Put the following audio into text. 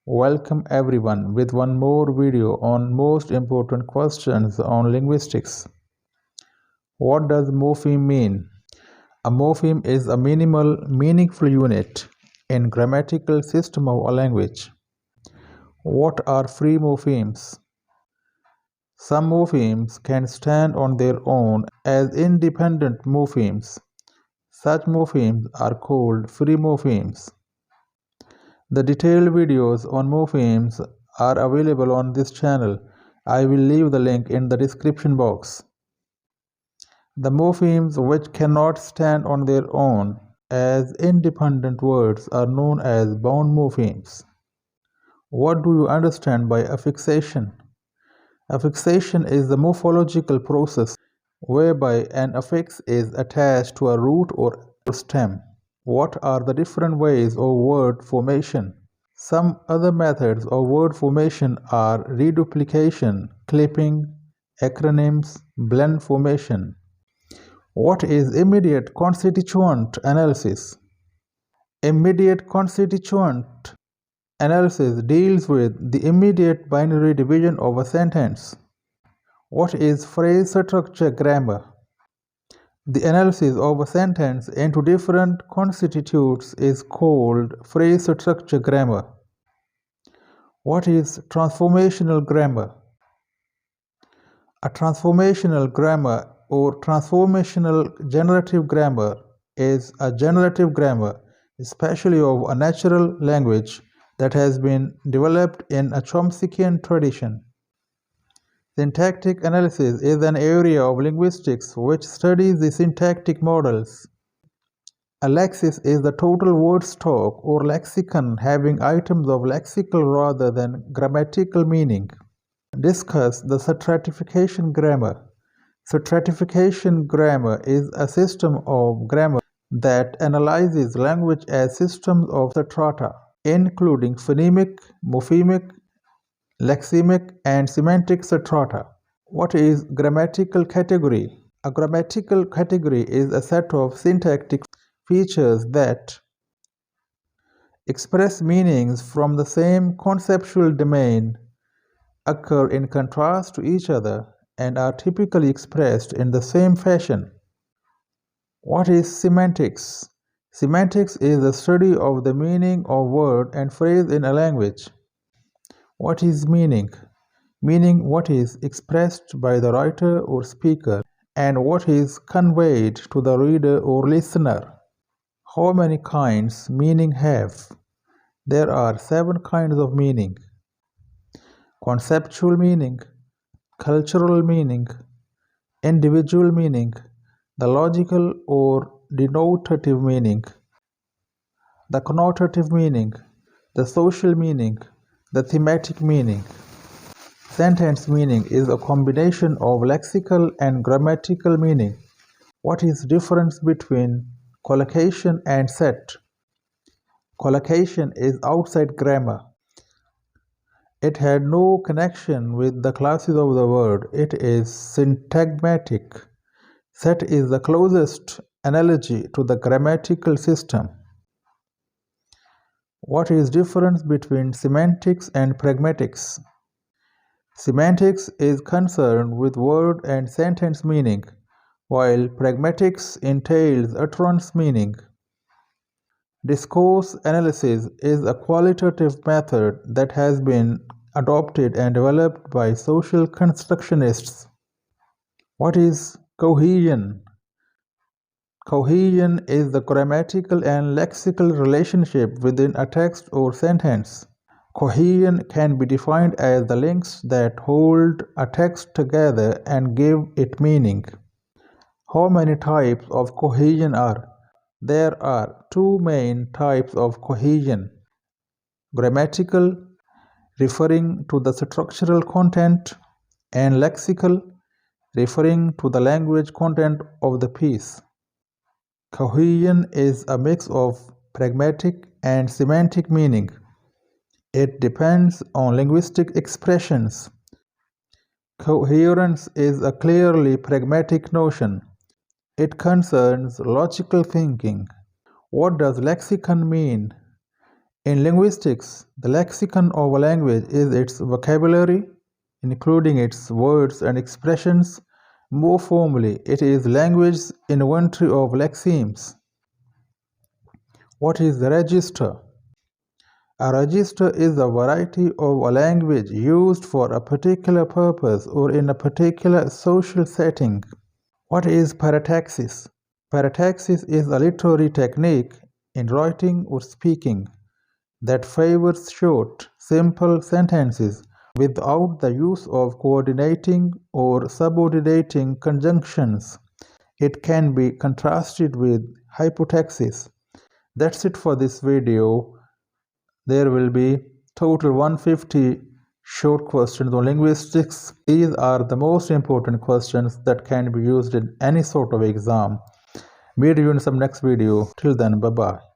Welcome everyone with one more video on most important questions on linguistics. What does morpheme mean? A morpheme is a minimal, meaningful unit in grammatical system of a language. What are free morphemes? Some morphemes can stand on their own as independent morphemes. Such morphemes are called free morphemes. The detailed videos on morphemes are available on this channel. I will leave the link in the description box. The morphemes which cannot stand on their own as independent words are known as bound morphemes. What do you understand by affixation? Affixation is the morphological process whereby an affix is attached to a root or stem. What are the different ways of word formation? Some other methods of word formation are reduplication, clipping, acronyms, blend formation. What is immediate constituent analysis? Immediate constituent analysis deals with the immediate binary division of a sentence. What is phrase structure grammar? The analysis of a sentence into different constituents is called phrase structure grammar. What is transformational grammar? A transformational grammar or transformational generative grammar is a generative grammar, especially of a natural language that has been developed in a Chomskyan tradition. Syntactic analysis is an area of linguistics which studies the syntactic models. A lexis is the total word stock or lexicon having items of lexical rather than grammatical meaning. Discuss the stratification grammar. Stratification grammar is a system of grammar that analyzes language as systems of strata, including phonemic, morphemic, lexemic, and semantic strata. What is grammatical category? A grammatical category is a set of syntactic features that express meanings from the same conceptual domain, occur in contrast to each other, and are typically expressed in the same fashion. What is semantics? Semantics is the study of the meaning of word and phrase in a language. What is meaning? Meaning what is expressed by the writer or speaker and what is conveyed to the reader or listener. How many kinds meaning have? There are 7 kinds of meaning. Conceptual meaning, cultural meaning, individual meaning, the logical or denotative meaning, the connotative meaning, the social meaning, the thematic meaning. Sentence meaning is a combination of lexical and grammatical meaning. What is the difference between collocation and set? Collocation is outside grammar. It had no connection with the classes of the word. It is syntagmatic. Set is the closest analogy to the grammatical system. What is the difference between semantics and pragmatics? Semantics is concerned with word and sentence meaning, while pragmatics entails utterance meaning. Discourse analysis is a qualitative method that has been adopted and developed by social constructionists. What is cohesion? Cohesion is the grammatical and lexical relationship within a text or sentence. Cohesion can be defined as the links that hold a text together and give it meaning. How many types of cohesion are? There are 2 main types of cohesion. Grammatical, referring to the structural content, and lexical, referring to the language content of the piece. Cohesion is a mix of pragmatic and semantic meaning. It depends on linguistic expressions. Coherence is a clearly pragmatic notion. It concerns logical thinking. What does lexicon mean? In linguistics, the lexicon of a language is its vocabulary, including its words and expressions. More formally, it is language's inventory of lexemes. What is the register? A register is a variety of a language used for a particular purpose or in a particular social setting. What is parataxis? Parataxis is a literary technique in writing or speaking that favors short, simple sentences without the use of coordinating or subordinating conjunctions. It can be contrasted with hypotaxis. That's it for this video. There will be total 150 short questions on linguistics. These are the most important questions that can be used in any sort of exam. Meet you in some next video. Till then, bye-bye.